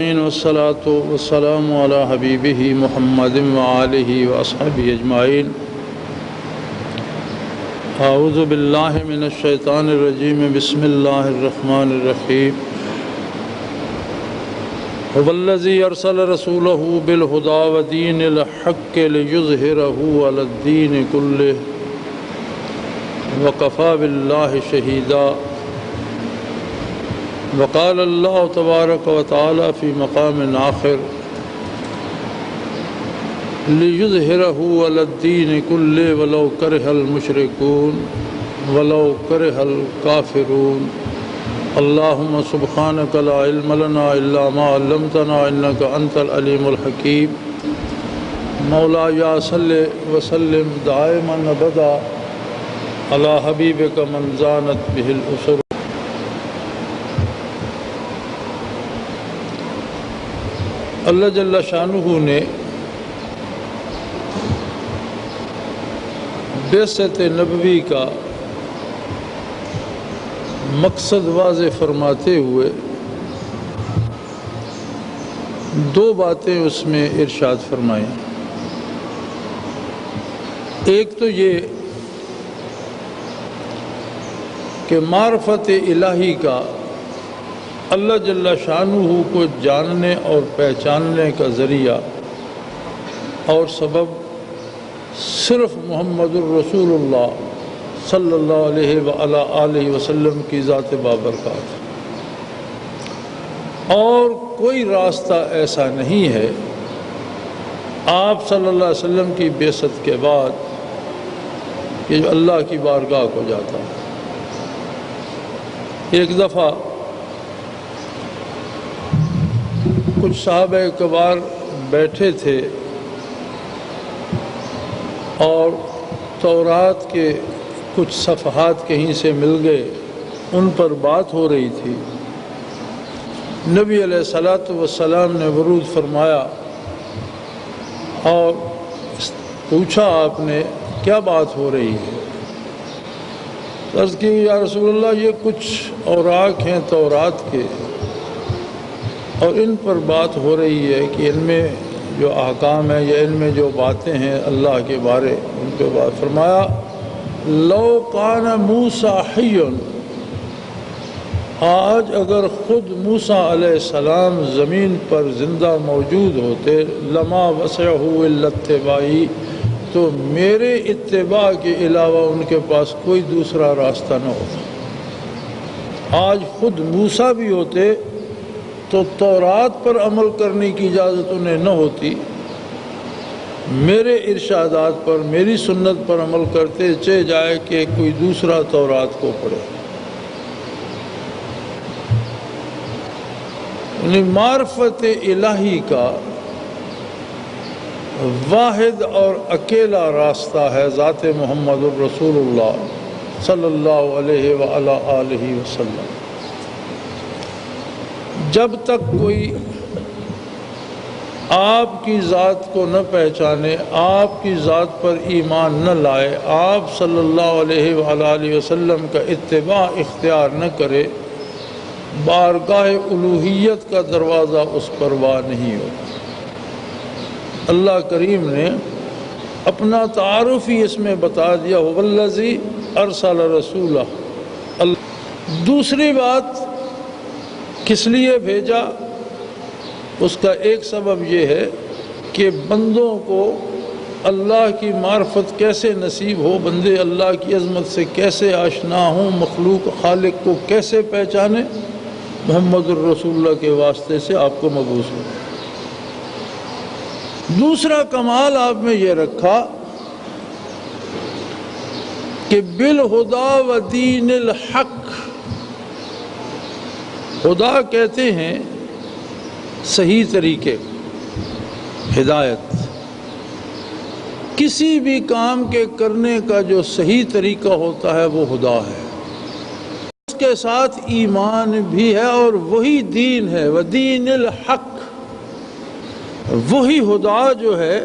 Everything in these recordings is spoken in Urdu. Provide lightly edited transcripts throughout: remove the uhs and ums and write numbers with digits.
والصلاة والسلام على حبیبہ محمد وآلہ وأصحابہ اجمعین۔ اعوذ باللہ من الشیطان الرجیم، بسم اللہ الرحمن الرحیم۔ هو الذی ارسل رسولہ بالہدی ودین الحق لیظہرہ علی الدین کلہ وکفی باللہ شہیدا۔ وقال اللہ تبارک و تعالی فی مقام آخر لیظہرہ علی الدین کلہ ولو کرہ المشرکون ولو کرہ الکافرون۔ اللہم سبحانک لا علم لنا الا ما علمتنا انک انت العلیم الحکیم۔ مولایا صلی وسلم دائما ابدا علی حبیبک من زانت بہ الاسر۔ اللہ جل شانہ نے بعثت نبوی کا مقصد واضح فرماتے ہوئے دو باتیں اس میں ارشاد فرمائیں۔ ایک تو یہ کہ معرفت الہی کا اللہ جل شانہ کو جاننے اور پہچاننے کا ذریعہ اور سبب صرف محمد الرسول اللہ صلی اللہ علیہ وآلہ وسلم کی ذات بابرکات، اور کوئی راستہ ایسا نہیں ہے آپ صلی اللہ علیہ وسلم کی بعثت کے بعد کہ جو اللہ کی بارگاہ کو جاتا ہے۔ ایک دفعہ کچھ صحابہ کبار بیٹھے تھے اور تورات کے کچھ صفحات کہیں سے مل گئے، ان پر بات ہو رہی تھی۔ نبی علیہ الصلاۃ والسلام نے ورود فرمایا اور پوچھا آپ نے کیا بات ہو رہی ہے؟ عرض کی یا رسول اللہ یہ کچھ اوراق ہیں تورات کے اور ان پر بات ہو رہی ہے کہ ان میں جو احکام ہیں یا ان میں جو باتیں ہیں اللہ کے بارے، ان پہ بات فرمایا لو کان موسیٰ حی، آج اگر خود موسیٰ علیہ السلام زمین پر زندہ موجود ہوتے لما وسعہ الا اتباعی، تو میرے اتباع کے علاوہ ان کے پاس کوئی دوسرا راستہ نہ ہوتا۔ آج خود موسیٰ بھی ہوتے تو تورات پر عمل کرنے کی اجازت انہیں نہ ہوتی، میرے ارشادات پر میری سنت پر عمل کرتے چاہے جائے کہ کوئی دوسرا تورات کو پڑھے۔ یعنی معرفت الہی کا واحد اور اکیلا راستہ ہے ذات محمد الرسول اللہ صلی اللہ علیہ وآلہ وسلم۔ جب تک کوئی آپ کی ذات کو نہ پہچانے، آپ کی ذات پر ایمان نہ لائے، آپ صلی اللہ علیہ وآلہ وسلم کا اتباع اختیار نہ کرے، بارگاہ الوہیت کا دروازہ اس پر وا نہیں ہوتا۔ اللہ کریم نے اپنا تعارف ہی اس میں بتا دیا، هو الذی ارسل رسولہ۔ دوسری بات کس لیے بھیجا؟ اس کا ایک سبب یہ ہے کہ بندوں کو اللہ کی معرفت کیسے نصیب ہو، بندے اللہ کی عظمت سے کیسے آشنا ہوں، مخلوق خالق کو کیسے پہچانے، محمد الرسول اللہ کے واسطے سے آپ کو مبعوث ہو۔ دوسرا کمال آپ میں یہ رکھا کہ بالہدی و دین الحق، خدا کہتے ہیں صحیح طریقے، ہدایت، کسی بھی کام کے کرنے کا جو صحیح طریقہ ہوتا ہے وہ خدا ہے، اس کے ساتھ ایمان بھی ہے اور وہی دین ہے، ودین الحق۔ وہی خدا جو ہے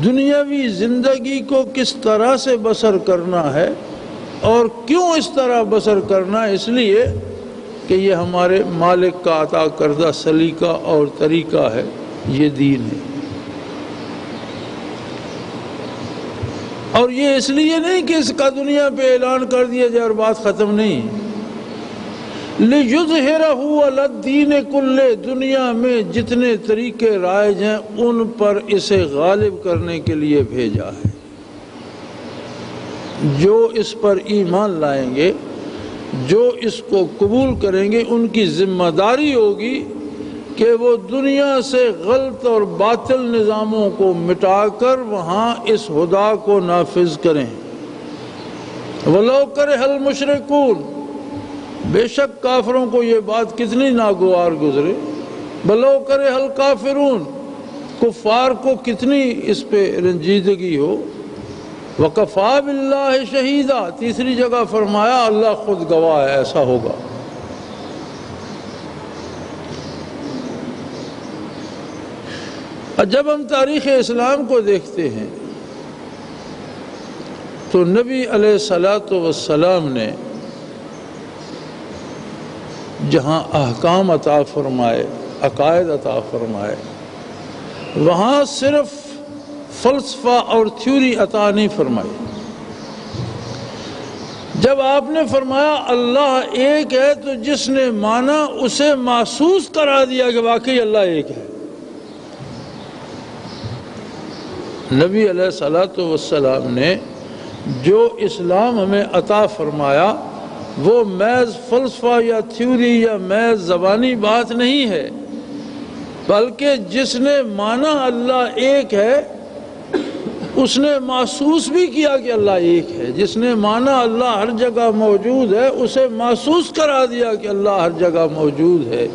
دنیاوی زندگی کو کس طرح سے بسر کرنا ہے اور کیوں اس طرح بسر کرنا ہے، اس لیے کہ یہ ہمارے مالک کا عطا کردہ سلیقہ اور طریقہ ہے، یہ دین ہے۔ اور یہ اس لیے نہیں کہ اس کا دنیا پہ اعلان کر دیا جائے اور بات ختم نہیں، لِيُظْهِرَهُ عَلَى الدِّينِ كُلِّهِ، دنیا میں جتنے طریقے رائج ہیں ان پر اسے غالب کرنے کے لیے بھیجا ہے۔ جو اس پر ایمان لائیں گے، جو اس کو قبول کریں گے، ان کی ذمہ داری ہوگی کہ وہ دنیا سے غلط اور باطل نظاموں کو مٹا کر وہاں اس خدا کو نافذ کریں۔ وَلَوْ كَرِهَ الْمُشْرِكُونَ، بے شک کافروں کو یہ بات کتنی ناگوار گزرے، بَلَوْ كَرِهَ الْكَافِرُونَ، کفار کو کتنی اس پہ رنجیدگی ہو۔ وَكَفَى بِاللَّهِ شَهِيدًا، تیسری جگہ فرمایا اللہ خود گواہ ہے، ایسا ہوگا۔ جب ہم تاریخ اسلام کو دیکھتے ہیں تو نبی علیہ السلام نے جہاں احکام عطا فرمائے، عقائد عطا فرمائے، وہاں صرف فلسفہ اور تھیوری عطا نہیں فرمائی۔ جب آپ نے فرمایا اللہ ایک ہے تو جس نے مانا اسے محسوس کرا دیا کہ واقعی اللہ ایک ہے۔ نبی علیہ السلام نے جو اسلام ہمیں عطا فرمایا وہ محض فلسفہ یا تھیوری یا محض زبانی بات نہیں ہے، بلکہ جس نے مانا اللہ ایک ہے اس نے محسوس بھی کیا کہ اللہ ایک ہے۔ جس نے مانا اللہ ہر جگہ موجود ہے اسے محسوس کرا دیا کہ اللہ ہر جگہ موجود ہے۔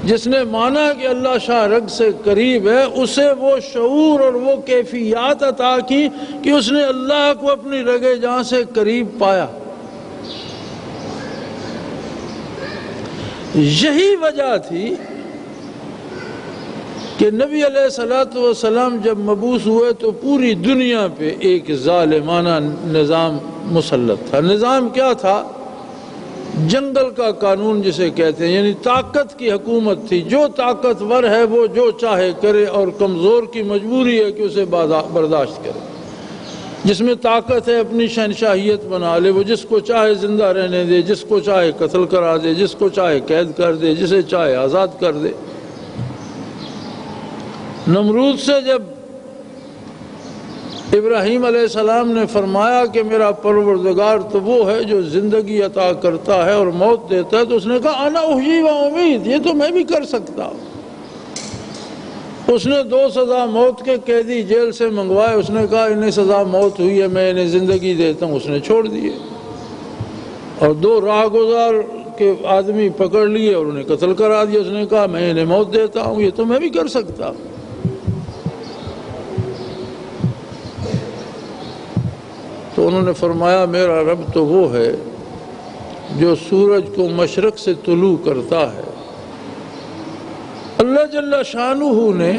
جس نے مانا کہ اللہ شاہ رگ سے قریب ہے اسے وہ شعور اور وہ کیفیات عطا کی کہ اس نے اللہ کو اپنی رگ جاں سے قریب پایا۔ یہی وجہ تھی کہ نبی علیہ السلام جب مبعوث ہوئے تو پوری دنیا پہ ایک ظالمانہ نظام مسلط تھا۔ نظام کیا تھا؟ جنگل کا قانون جسے کہتے ہیں، یعنی طاقت کی حکومت تھی۔ جو طاقتور ہے وہ جو چاہے کرے اور کمزور کی مجبوری ہے کہ اسے برداشت کرے۔ جس میں طاقت ہے اپنی شہنشاہیت بنا لے، وہ جس کو چاہے زندہ رہنے دے، جس کو چاہے قتل کرا دے، جس کو چاہے قید کر دے، جسے چاہے آزاد کر دے۔ نمرود سے جب ابراہیم علیہ السلام نے فرمایا کہ میرا پروردگار تو وہ ہے جو زندگی عطا کرتا ہے اور موت دیتا ہے، تو اس نے کہا انا احیی و امید، یہ تو میں بھی کر سکتا ہوں۔ اس نے 2 سزا موت کے قیدی جیل سے منگوائے، اس نے کہا انہیں سزا موت ہوئی ہے میں انہیں زندگی دیتا ہوں، اس نے چھوڑ دیے۔ اور 2 راہگزار کے آدمی پکڑ لیے اور انہیں قتل کرا دیا، اس نے کہا میں انہیں موت دیتا ہوں، یہ تو میں بھی کر سکتا ہوں۔ تو انہوں نے فرمایا میرا رب تو وہ ہے جو سورج کو مشرق سے طلوع کرتا ہے۔ اللہ جل شانہ نے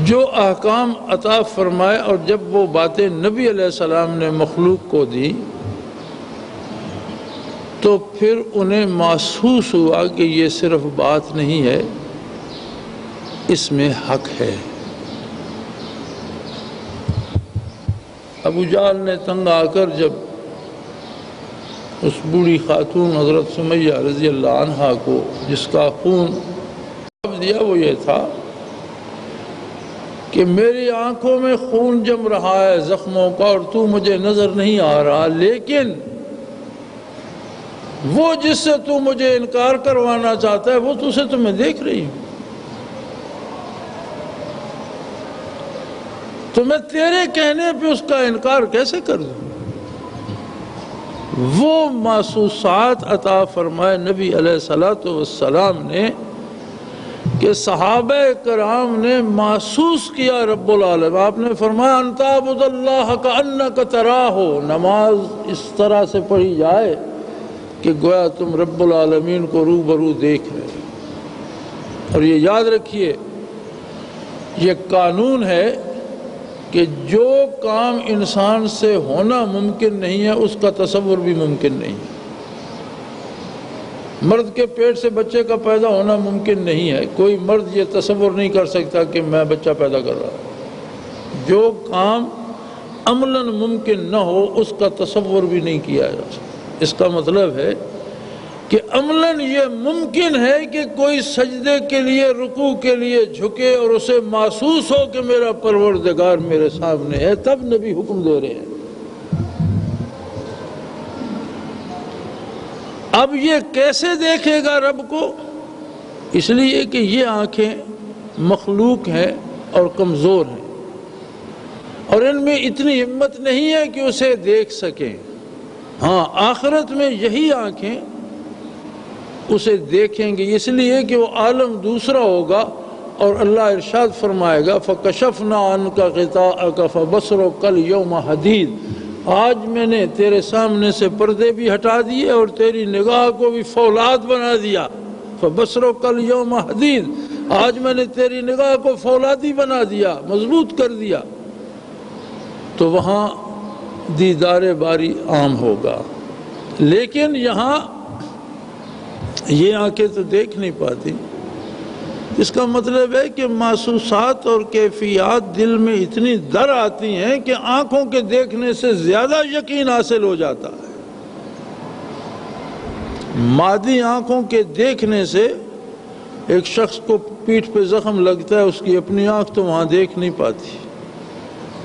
جو احکام عطا فرمائے اور جب وہ باتیں نبی علیہ السلام نے مخلوق کو دی تو پھر انہیں محسوس ہوا کہ یہ صرف بات نہیں ہے، اس میں حق ہے۔ ابو جہل نے تنگ آ کر جب اس بوڑھی خاتون حضرت سمیہ رضی اللہ عنہا کو جس کا خون دیا وہ یہ تھا کہ میری آنکھوں میں خون جم رہا ہے زخموں کا اور تو مجھے نظر نہیں آ رہا، لیکن وہ جس سے تو مجھے انکار کروانا چاہتا ہے وہ تجھے تو میں دیکھ رہی ہوں، تو میں تیرے کہنے پہ اس کا انکار کیسے کر دوں؟ وہ محسوسات عطا فرمائے نبی علیہ السلام نے کہ صحابہ کرام نے محسوس کیا رب العالمین۔ آپ نے فرمایا ان تعبد اللہ کأنک تراہ، نماز اس طرح سے پڑھی جائے کہ گویا تم رب العالمین کو روبرو دیکھ رہے۔ اور یہ یاد رکھیے یہ قانون ہے کہ جو کام انسان سے ہونا ممکن نہیں ہے اس کا تصور بھی ممکن نہیں ہے۔ مرد کے پیٹ سے بچے کا پیدا ہونا ممکن نہیں ہے، کوئی مرد یہ تصور نہیں کر سکتا کہ میں بچہ پیدا کر رہا ہوں۔ جو کام عملاً ممکن نہ ہو اس کا تصور بھی نہیں کیا جا سکتا۔ اس کا مطلب ہے کہ عملاً یہ ممکن ہے کہ کوئی سجدے کے لیے، رکوع کے لیے جھکے اور اسے محسوس ہو کہ میرا پروردگار میرے سامنے ہے، تب نبی حکم دے رہے ہیں۔ اب یہ کیسے دیکھے گا رب کو؟ اس لیے کہ یہ آنکھیں مخلوق ہیں اور کمزور ہیں، اور ان میں اتنی ہمت نہیں ہے کہ اسے دیکھ سکیں۔ ہاں، آخرت میں یہی آنکھیں اسے دیکھیں گے، اس لیے کہ وہ عالم دوسرا ہوگا، اور اللہ ارشاد فرمائے گا فَكَشَفْنَا عَنْكَ غِطَاءَكَ فَبَصَرُكَ الْيَوْمَ حَدِيدٌ، آج میں نے تیرے سامنے سے پردے بھی ہٹا دیے اور تیری نگاہ کو بھی فولاد بنا دیا۔ فَبَصَرُكَ الْيَوْمَ حَدِيدٌ، آج میں نے تیری نگاہ کو فولادی بنا دیا، مضبوط کر دیا۔ تو وہاں دیدار باری عام ہوگا، لیکن یہاں یہ آنکھیں تو دیکھ نہیں پاتی۔ اس کا مطلب ہے کہ محسوسات اور کیفیات دل میں اتنی در آتی ہیں کہ آنکھوں کے دیکھنے سے زیادہ یقین حاصل ہو جاتا ہے۔ مادی آنکھوں کے دیکھنے سے ایک شخص کو پیٹھ پہ زخم لگتا ہے، اس کی اپنی آنکھ تو وہاں دیکھ نہیں پاتی،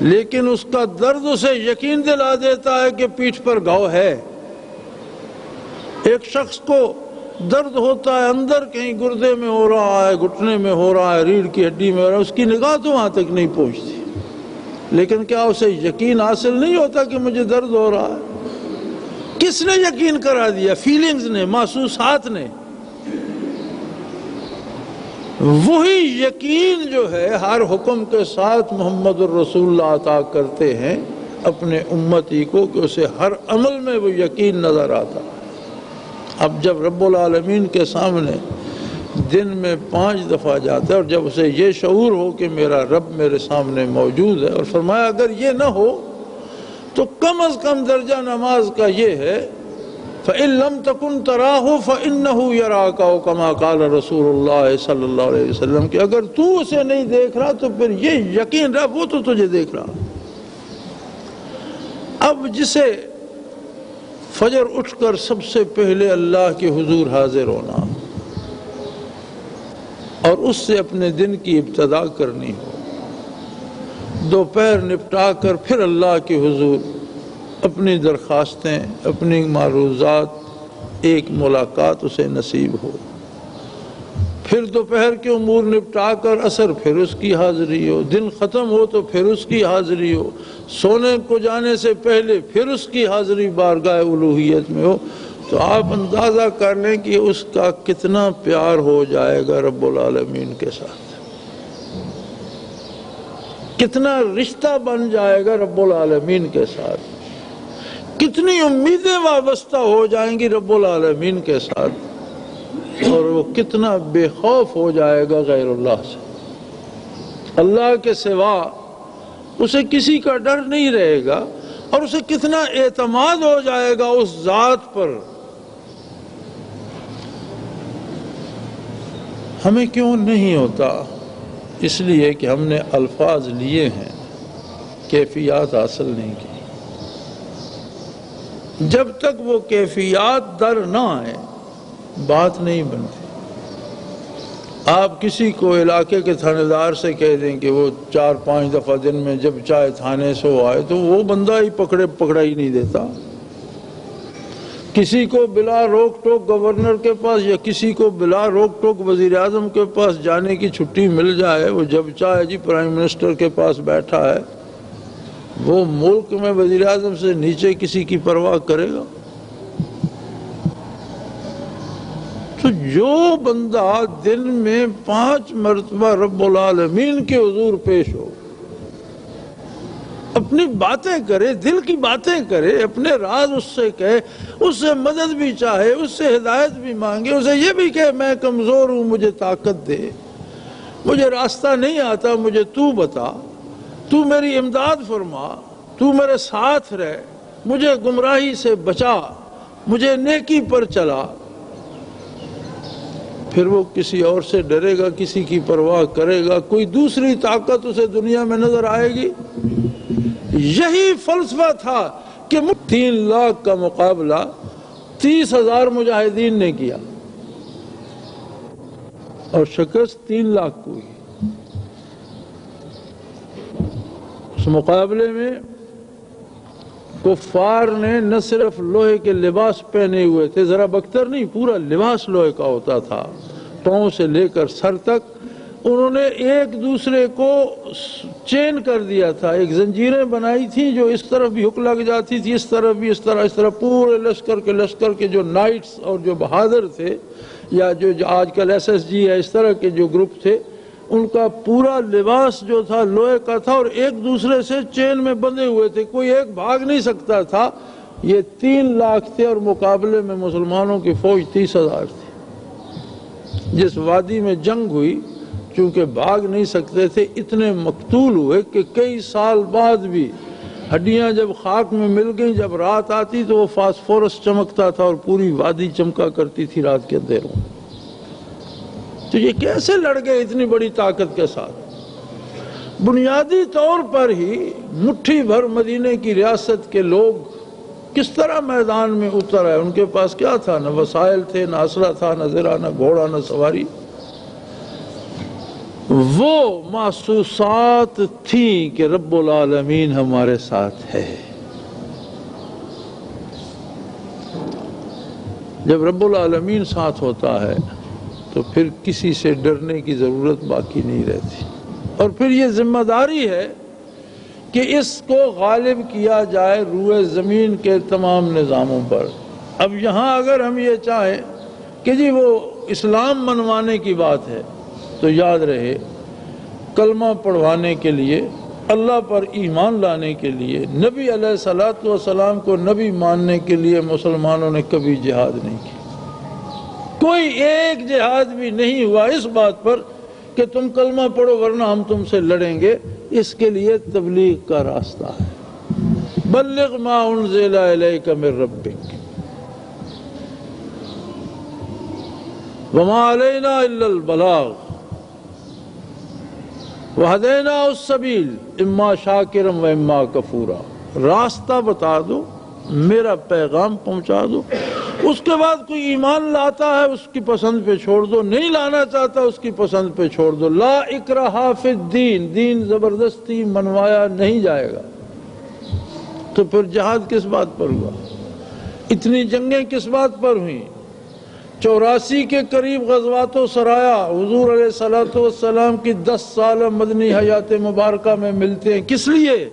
لیکن اس کا درد اسے یقین دلا دیتا ہے کہ پیٹھ پر گھاؤ ہے۔ ایک شخص کو درد ہوتا ہے اندر، کہیں گردے میں ہو رہا ہے، گھٹنے میں ہو رہا ہے، ریڑھ کی ہڈی میں ہو رہا ہے، اس کی نگاہ تو وہاں تک نہیں پہنچتی، لیکن کیا اسے یقین حاصل نہیں ہوتا کہ مجھے درد ہو رہا ہے؟ کس نے یقین کرا دیا؟ فیلنگز نے، محسوسات نے۔ وہی یقین جو ہے ہر حکم کے ساتھ محمد الرسول اللہ عطا کرتے ہیں اپنے امتی کو کہ اسے ہر عمل میں وہ یقین نظر آتا ہے۔ اب جب رب العالمین کے سامنے دن میں 5 دفعہ جاتا ہے، اور جب اسے یہ شعور ہو کہ میرا رب میرے سامنے موجود ہے، اور فرمایا اگر یہ نہ ہو تو کم از کم درجہ نماز کا یہ ہے فَإِن لَمْ تَكُنْ تَرَاهُ فَإِنَّهُ يَرَاكَ، أو كما قال رسول اللہ صلی اللہ علیہ وسلم، کہ اگر تو اسے نہیں دیکھ رہا تو پھر یہ یقین رہا وہ تو تجھے دیکھ رہا۔ اب جسے فجر اٹھ کر سب سے پہلے اللہ کے حضور حاضر ہونا اور اس سے اپنے دن کی ابتدا کرنی ہو، دوپہر نپٹا کر پھر اللہ کے حضور اپنی درخواستیں، اپنی معروضات، ایک ملاقات اسے نصیب ہو، پھر دوپہر کے امور نپٹا کر عصر پھر اس کی حاضری ہو، دن ختم ہو تو پھر اس کی حاضری ہو، سونے کو جانے سے پہلے پھر اس کی حاضری بارگاہ الوہیت میں ہو، تو آپ اندازہ کر لیں کہ اس کا کتنا پیار ہو جائے گا رب العالمین کے ساتھ، کتنا رشتہ بن جائے گا رب العالمین کے ساتھ، کتنی امیدیں وابستہ ہو جائیں گی رب العالمین کے ساتھ، اور وہ کتنا بے خوف ہو جائے گا غیر اللہ سے۔ اللہ کے سوا اسے کسی کا ڈر نہیں رہے گا، اور اسے کتنا اعتماد ہو جائے گا اس ذات پر۔ ہمیں کیوں نہیں ہوتا؟ اس لیے کہ ہم نے الفاظ لیے ہیں، کیفیات حاصل نہیں کی۔ جب تک وہ کیفیات در نہ آئے بات نہیں بنتی۔ آپ کسی کو علاقے کے تھانے دار سے کہہ دیں کہ وہ 4-5 دفعہ دن میں جب چاہے تھانے سے وہ آئے، تو وہ بندہ ہی پکڑا ہی نہیں دیتا۔ کسی کو بلا روک ٹوک گورنر کے پاس یا کسی کو بلا روک ٹوک وزیر اعظم کے پاس جانے کی چھٹی مل جائے، وہ جب چاہے جی پرائم منسٹر کے پاس بیٹھا ہے، وہ ملک میں وزیر اعظم سے نیچے کسی کی پرواہ کرے گا؟ تو جو بندہ دن میں 5 مرتبہ رب العالمین کے حضور پیش ہو، اپنی باتیں کرے، دل کی باتیں کرے، اپنے راز اس سے کہے، اس سے مدد بھی چاہے، اس سے ہدایت بھی مانگے، اسے یہ بھی کہے میں کمزور ہوں، مجھے طاقت دے، مجھے راستہ نہیں آتا، مجھے تو بتا، تو میری امداد فرما، تو میرے ساتھ رہ، مجھے گمراہی سے بچا، مجھے نیکی پر چلا۔ پھر وہ کسی اور سے ڈرے گا، کسی کی پرواہ کرے گا، کوئی دوسری طاقت اسے دنیا میں نظر آئے گی؟ یہی فلسفہ تھا کہ 3 لاکھ کا مقابلہ 30,000 مجاہدین نے کیا اور شکست 3 لاکھ کو ہوئی۔ اس مقابلے میں کفار نے نہ صرف لوہے کے لباس پہنے ہوئے تھے، ذرا بختر نہیں، پورا لباس لوہے کا ہوتا تھا، پاؤں سے لے کر سر تک۔ انہوں نے ایک دوسرے کو چین کر دیا تھا، ایک زنجیریں بنائی تھیں جو اس طرف بھی ہک لگ جاتی تھی، اس طرف بھی، اس طرح پورے لشکر کے جو نائٹس اور جو بہادر تھے، یا جو آج کل SSG ہے، اس طرح کے جو گروپ تھے، ان کا پورا لباس جو تھا لوہے کا تھا اور ایک دوسرے سے چین میں بندھے ہوئے تھے، کوئی ایک بھاگ نہیں سکتا تھا۔ یہ 3 لاکھ تھے اور مقابلے میں مسلمانوں کی فوج 30,000 تھی۔ جس وادی میں جنگ ہوئی، چونکہ بھاگ نہیں سکتے تھے، اتنے مقتول ہوئے کہ کئی سال بعد بھی ہڈیاں جب خاک میں مل گئیں، جب رات آتی تو وہ فاسفورس چمکتا تھا اور پوری وادی چمکا کرتی تھی رات کے اندھیروں میں۔ تو یہ کیسے لڑ گئے اتنی بڑی طاقت کے ساتھ؟ بنیادی طور پر ہی مٹھی بھر مدینے کی ریاست کے لوگ کس طرح میدان میں اتر آئے؟ ان کے پاس کیا تھا؟ نہ وسائل تھے، نہ اسلحہ تھا، نہ زرہ، نہ گھوڑا، نہ سواری۔ وہ محسوسات تھیں کہ رب العالمین ہمارے ساتھ ہے۔ جب رب العالمین ساتھ ہوتا ہے تو پھر کسی سے ڈرنے کی ضرورت باقی نہیں رہتی، اور پھر یہ ذمہ داری ہے کہ اس کو غالب کیا جائے روئے زمین کے تمام نظاموں پر۔ اب یہاں اگر ہم یہ چاہیں کہ جی وہ اسلام منوانے کی بات ہے، تو یاد رہے کلمہ پڑھوانے کے لیے، اللہ پر ایمان لانے کے لیے، نبی علیہ الصلوۃ والسلام کو نبی ماننے کے لیے مسلمانوں نے کبھی جہاد نہیں کیا۔ کوئی ایک جہاد بھی نہیں ہوا اس بات پر کہ تم کلمہ پڑھو ورنہ ہم تم سے لڑیں گے۔ اس کے لیے تبلیغ کا راستہ ہے، بلغ ما انزل الیک من ربک وما علینا الا البلاغ وہدیناہ السبیل اما شاکرا و اما کفورا۔ راستہ بتا دو، میرا پیغام پہنچا دو، اس کے بعد کوئی ایمان لاتا ہے اس کی پسند پہ چھوڑ دو، نہیں لانا چاہتا اس کی پسند پہ چھوڑ دو۔ لا اکراہ فی الدین، دین زبردستی منوایا نہیں جائے گا۔ تو پھر جہاد کس بات پر ہوا؟ اتنی جنگیں کس بات پر ہوئیں؟ 84 کے قریب غزوات و سرایا حضور علیہ الصلوۃ والسلام کی 10 سال مدنی حیات مبارکہ میں ملتے ہیں، کس لیے؟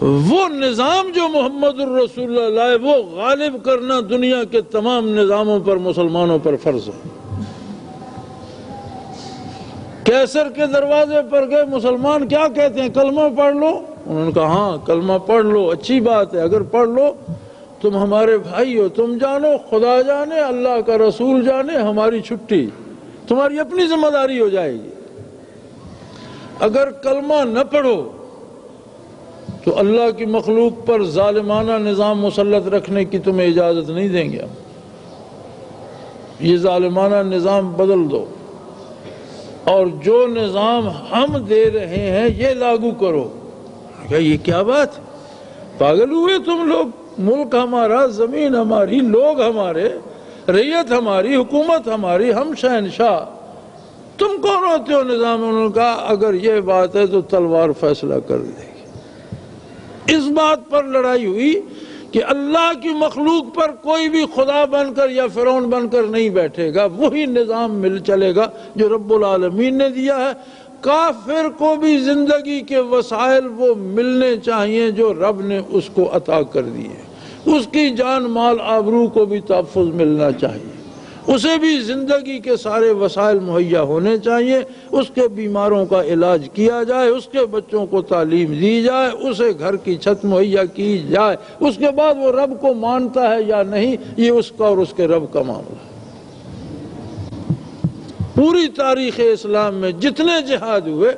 وہ نظام جو محمد الرسول اللہ لائے وہ غالب کرنا دنیا کے تمام نظاموں پر مسلمانوں پر فرض ہے۔ کیسر کے دروازے پر گئے، مسلمان کیا کہتے ہیں؟ کلمہ پڑھ لو۔ انہوں نے کہا ہاں کلمہ پڑھ لو، اچھی بات ہے، اگر پڑھ لو تم ہمارے بھائی ہو، تم جانو خدا جانے اللہ کا رسول جانے، ہماری چھٹی، تمہاری اپنی ذمہ داری ہو جائے گی۔ اگر کلمہ نہ پڑھو تو اللہ کی مخلوق پر ظالمانہ نظام مسلط رکھنے کی تمہیں اجازت نہیں دیں گے۔ یہ ظالمانہ نظام بدل دو اور جو نظام ہم دے رہے ہیں یہ لاگو کرو۔ یہ کیا بات ہے؟ پاگل ہوئے تم لوگ؟ ملک ہمارا، زمین ہماری، لوگ ہمارے، رعیت ہماری، حکومت ہماری، ہم شہنشاہ، تم کون ہوتے ہو نظام؟ انہوں نے کہا اگر یہ بات ہے تو تلوار فیصلہ کر دے گی۔ اس بات پر لڑائی ہوئی کہ اللہ کی مخلوق پر کوئی بھی خدا بن کر یا فرعون بن کر نہیں بیٹھے گا، وہی نظام مل چلے گا جو رب العالمین نے دیا ہے۔ کافر کو بھی زندگی کے وسائل وہ ملنے چاہیے جو رب نے اس کو عطا کر دیے، اس کی جان مال آبرو کو بھی تحفظ ملنا چاہیے، اسے بھی زندگی کے سارے وسائل مہیا ہونے چاہیے، اس کے بیماروں کا علاج کیا جائے، اس کے بچوں کو تعلیم دی جائے، اسے گھر کی چھت مہیا کی جائے۔ اس کے بعد وہ رب کو مانتا ہے یا نہیں یہ اس کا اور اس کے رب کا معاملہ ہے۔ پوری تاریخ اسلام میں جتنے جہاد ہوئے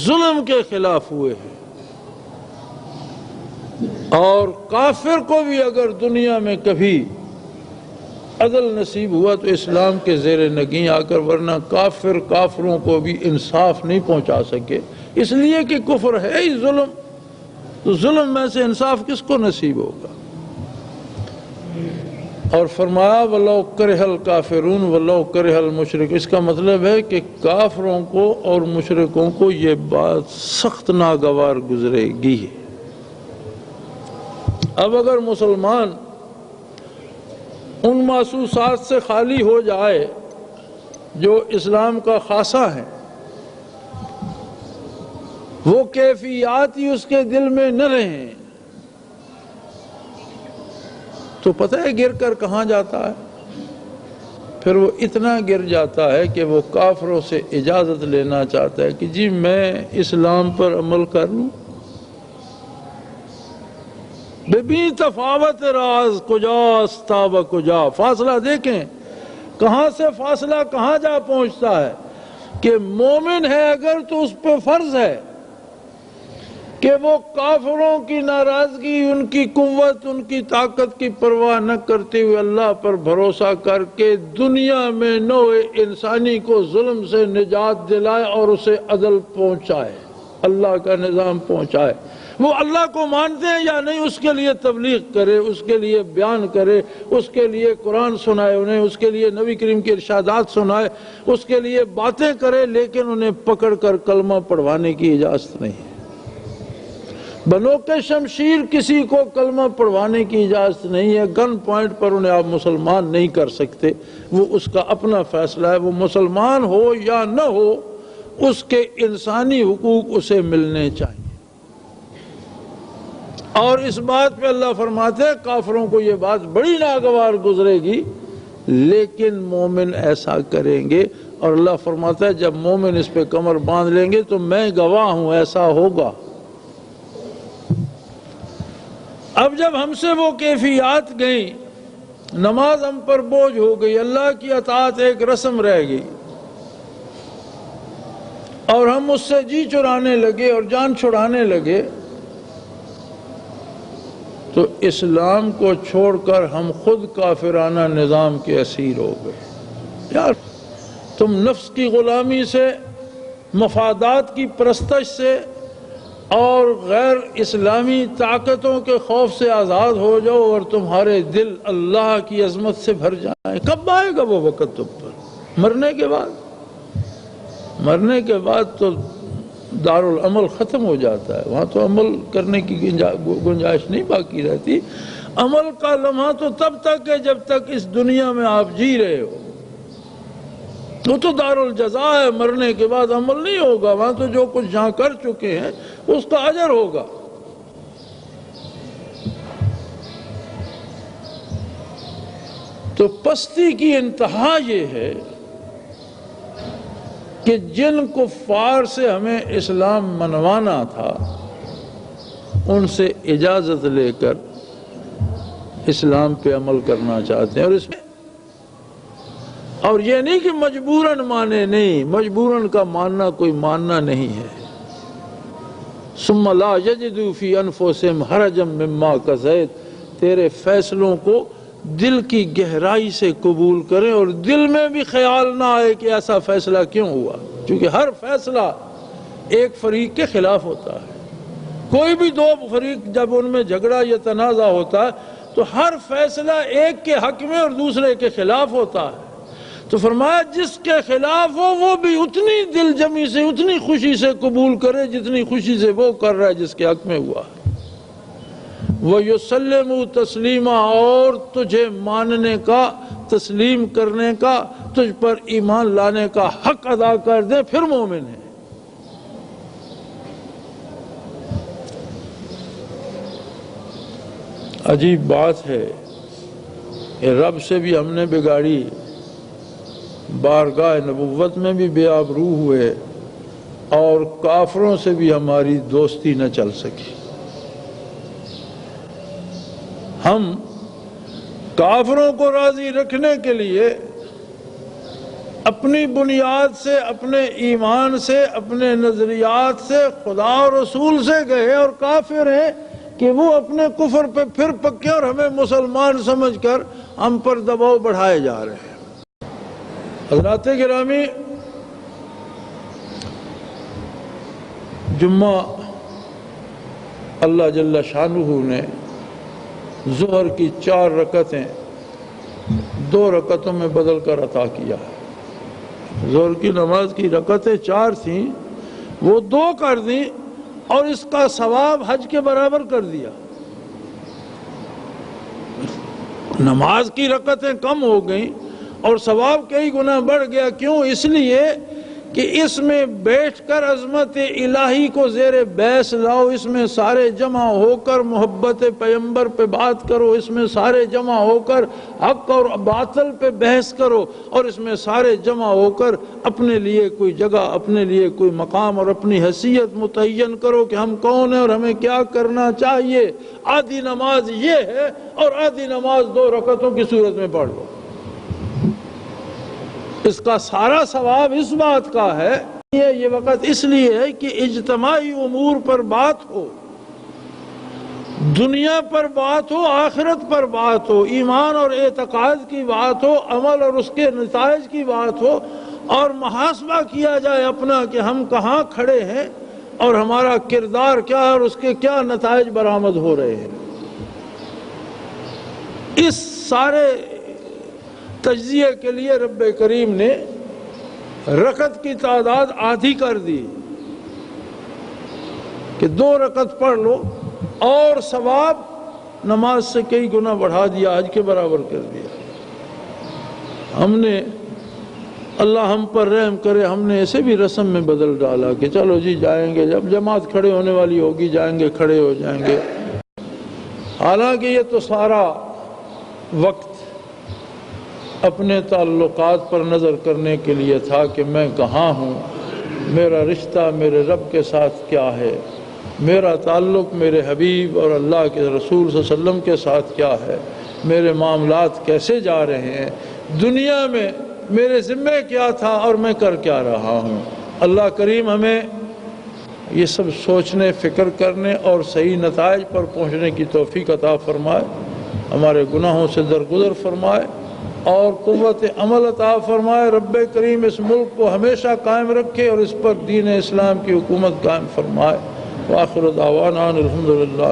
ظلم کے خلاف ہوئے ہیں، اور کافر کو بھی اگر دنیا میں کبھی عدل نصیب ہوا تو اسلام کے زیر نگیں آ کر، ورنہ کافروں کو بھی انصاف نہیں پہنچا سکے، اس لیے کہ کفر ہے ہی ظلم، تو ظلم میں سے انصاف کس کو نصیب ہوگا؟ اور فرمایا وَلَوْ كَرِهَ الْكَافِرُونَ وَلَوْ كَرِهَ الْمُشْرِكُونَ، اس کا مطلب ہے کہ کافروں کو اور مشرکوں کو یہ بات سخت ناگوار گزرے گی۔ اب اگر مسلمان ان محسوسات سے خالی ہو جائے جو اسلام کا خاصہ ہے، وہ کیفیات ہی اس کے دل میں نہ رہیں، تو پتہ ہے گر کر کہاں جاتا ہے؟ پھر وہ اتنا گر جاتا ہے کہ وہ کافروں سے اجازت لینا چاہتا ہے کہ جی میں اسلام پر عمل کر لوں۔ بے تفاوت راز کجاست تا و کجا، فاصلہ دیکھیں کہاں سے فاصلہ کہاں جا پہنچتا ہے کہ مومن ہے اگر تو اس پہ فرض ہے کہ وہ کافروں کی ناراضگی، ان کی قوت، ان کی طاقت کی پرواہ نہ کرتے ہوئے اللہ پر بھروسہ کر کے دنیا میں نوع انسانی کو ظلم سے نجات دلائے اور اسے عدل پہنچائے، اللہ کا نظام پہنچائے۔ وہ اللہ کو مانتے ہیں یا نہیں، اس کے لیے تبلیغ کرے، اس کے لیے بیان کرے، اس کے لیے قرآن سنائے انہیں، اس کے لیے نبی کریم کے ارشادات سنائے، اس کے لیے باتیں کرے، لیکن انہیں پکڑ کر کلمہ پڑھوانے کی اجازت نہیں ہے۔ بنوق شمشیر کسی کو کلمہ پڑھوانے کی اجازت نہیں ہے، گن پوائنٹ پر انہیں آپ مسلمان نہیں کر سکتے، وہ اس کا اپنا فیصلہ ہے، وہ مسلمان ہو یا نہ ہو اس کے انسانی حقوق اسے ملنے چاہیے۔ اور اس بات پہ اللہ فرماتے ہیں کافروں کو یہ بات بڑی ناگوار گزرے گی، لیکن مومن ایسا کریں گے، اور اللہ فرماتا ہے جب مومن اس پہ کمر باندھ لیں گے تو میں گواہ ہوں ایسا ہوگا۔ اب جب ہم سے وہ کیفیات گئیں، نماز ہم پر بوجھ ہو گئی، اللہ کی اطاعت ایک رسم رہ گئی، اور ہم اس سے جی چرانے لگے اور جان چھڑانے لگے، تو اسلام کو چھوڑ کر ہم خود کافرانہ نظام کے اسیر ہو گئے۔ یار تم نفس کی غلامی سے، مفادات کی پرستش سے اور غیر اسلامی طاقتوں کے خوف سے آزاد ہو جاؤ، اور تمہارے دل اللہ کی عظمت سے بھر جائیں۔ کب آئے گا وہ وقت تم پر؟ مرنے کے بعد؟ مرنے کے بعد تو دارالعمل ختم ہو جاتا ہے، وہاں تو عمل کرنے کی گنجائش نہیں باقی رہتی۔ عمل کا لمحہ تو تب تک ہے جب تک اس دنیا میں آپ جی رہے ہو، وہ تو دارالجزا ہے، مرنے کے بعد عمل نہیں ہوگا، وہاں تو جو کچھ جہاں کر چکے ہیں اس کا اجر ہوگا۔ تو پستی کی انتہا یہ ہے کہ جن کفار سے ہمیں اسلام منوانا تھا ان سے اجازت لے کر اسلام پہ عمل کرنا چاہتے ہیں، اور اس میں اور یہ نہیں کہ مجبوراً مانے، نہیں، مجبوراً کا ماننا کوئی ماننا نہیں ہے۔ ثم لا یجدوا فی انفسہم حرجا مما قضیت، تیرے فیصلوں کو دل کی گہرائی سے قبول کریں، اور دل میں بھی خیال نہ آئے کہ ایسا فیصلہ کیوں ہوا، کیونکہ ہر فیصلہ ایک فریق کے خلاف ہوتا ہے۔ کوئی بھی دو فریق جب ان میں جھگڑا یا تنازع ہوتا ہے تو ہر فیصلہ ایک کے حق میں اور دوسرے کے خلاف ہوتا ہے۔ تو فرمایا جس کے خلاف ہو وہ بھی اتنی دل جمی سے، اتنی خوشی سے قبول کرے جتنی خوشی سے وہ کر رہا ہے جس کے حق میں ہوا ہے۔ وَيُسَلِّمُ تسلیما، اور تجھے ماننے کا، تسلیم کرنے کا، تجھ پر ایمان لانے کا حق ادا کر دے، پھر مومن ہے۔ عجیب بات ہے کہ رب سے بھی ہم نے بگاڑی، بارگاہ نبوت میں بھی بے آبرو ہوئے، اور کافروں سے بھی ہماری دوستی نہ چل سکی۔ ہم کافروں کو راضی رکھنے کے لیے اپنی بنیاد سے، اپنے ایمان سے، اپنے نظریات سے، خدا اور رسول سے گئے اور کافر ہیں کہ وہ اپنے کفر پہ پھر پکے اور ہمیں مسلمان سمجھ کر ہم پر دباؤ بڑھائے جا رہے ہیں۔ حضرات گرامی، جمعہ اللہ جل شانہ نے ظہر کی 4 رکعتیں 2 رکعتوں میں بدل کر عطا کیا ہے۔ ظہر کی نماز کی رکعتیں 4 تھیں، وہ 2 کر دیں اور اس کا ثواب حج کے برابر کر دیا۔ نماز کی رکعتیں کم ہو گئیں اور ثواب کئی گنا بڑھ گیا۔ کیوں؟ اس لیے کہ اس میں بیٹھ کر عظمت الہی کو زیر بیس لاؤ، اس میں سارے جمع ہو کر محبت پیغمبر پہ بات کرو، اس میں سارے جمع ہو کر حق اور باطل پہ بحث کرو، اور اس میں سارے جمع ہو کر اپنے لیے کوئی جگہ، اپنے لیے کوئی مقام اور اپنی حیثیت متعین کرو کہ ہم کون ہیں اور ہمیں کیا کرنا چاہیے۔ آدھی نماز یہ ہے اور آدھی نماز 2 رکعتوں کی صورت میں پڑھ لو۔ اس کا سارا ثواب اس بات کا ہے، یہ وقت اس لیے ہے کہ اجتماعی امور پر بات ہو، دنیا پر بات ہو، آخرت پر بات ہو، ایمان اور اعتقاد کی بات ہو، عمل اور اس کے نتائج کی بات ہو، اور محاسبہ کیا جائے اپنا کہ ہم کہاں کھڑے ہیں اور ہمارا کردار کیا ہے اور اس کے کیا نتائج برآمد ہو رہے ہیں۔ اس سارے تجزیے کے لیے رب کریم نے رکعت کی تعداد آدھی کر دی کہ 2 رکعت پڑھ لو، اور ثواب نماز سے کئی گنا بڑھا دیا، حج کے برابر کر دیا۔ ہم نے، اللہ ہم پر رحم کرے، ہم نے اسے بھی رسم میں بدل ڈالا کہ چلو جی جائیں گے، جب جماعت کھڑے ہونے والی ہوگی جائیں گے، کھڑے ہو جائیں گے۔ حالانکہ یہ تو سارا وقت اپنے تعلقات پر نظر کرنے کے لیے تھا کہ میں کہاں ہوں، میرا رشتہ میرے رب کے ساتھ کیا ہے، میرا تعلق میرے حبیب اور اللہ کے رسول صلی اللہ علیہ وسلم کے ساتھ کیا ہے، میرے معاملات کیسے جا رہے ہیں، دنیا میں میرے ذمہ کیا تھا اور میں کر کیا رہا ہوں۔ اللہ کریم ہمیں یہ سب سوچنے، فکر کرنے اور صحیح نتائج پر پہنچنے کی توفیق عطا فرمائے، ہمارے گناہوں سے درگزر فرمائے اور قوت عمل عطا فرمائے۔ رب کریم اس ملک کو ہمیشہ قائم رکھے اور اس پر دین اسلام کی حکومت قائم فرمائے۔ وآخر دعوانا الحمدللہ۔